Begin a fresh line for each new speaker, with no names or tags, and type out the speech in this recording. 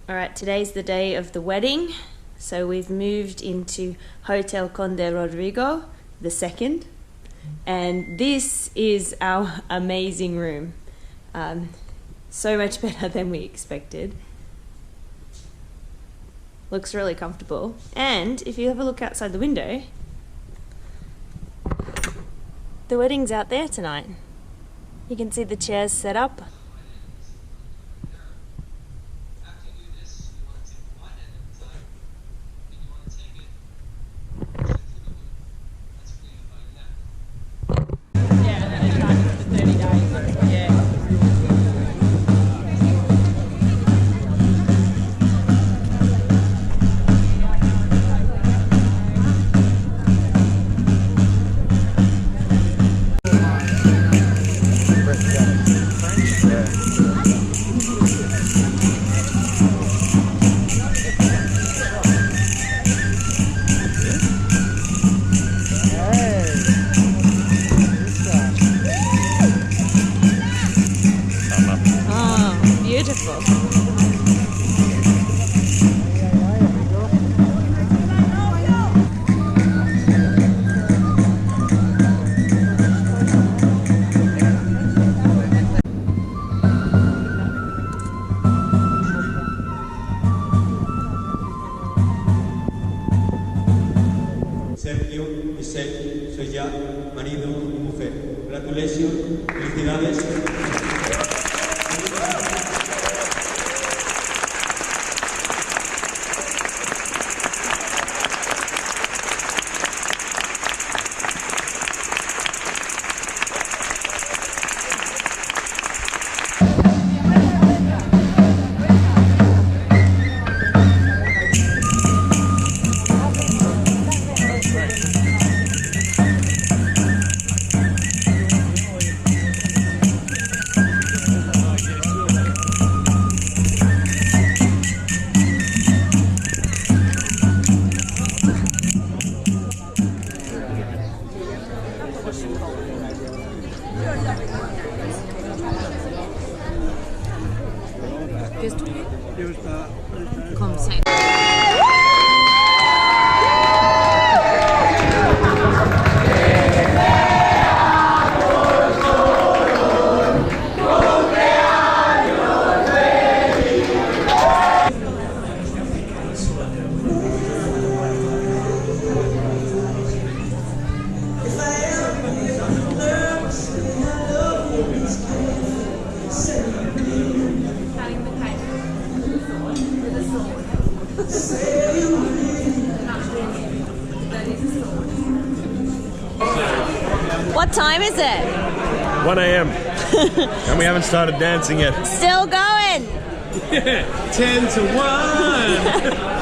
Alright, today's the day of the wedding, so we've moved into Hotel Conde Rodrigo II, and this is our amazing room. So much better than we expected. Looks really comfortable, and if you have a look outside the window, the wedding's out there tonight. You can see the chairs set up.
Soy ya marido y mujer. Congratulations, felicidades.
What time is it?
1 a.m. and we haven't started dancing yet.
Still going!
10 to 1!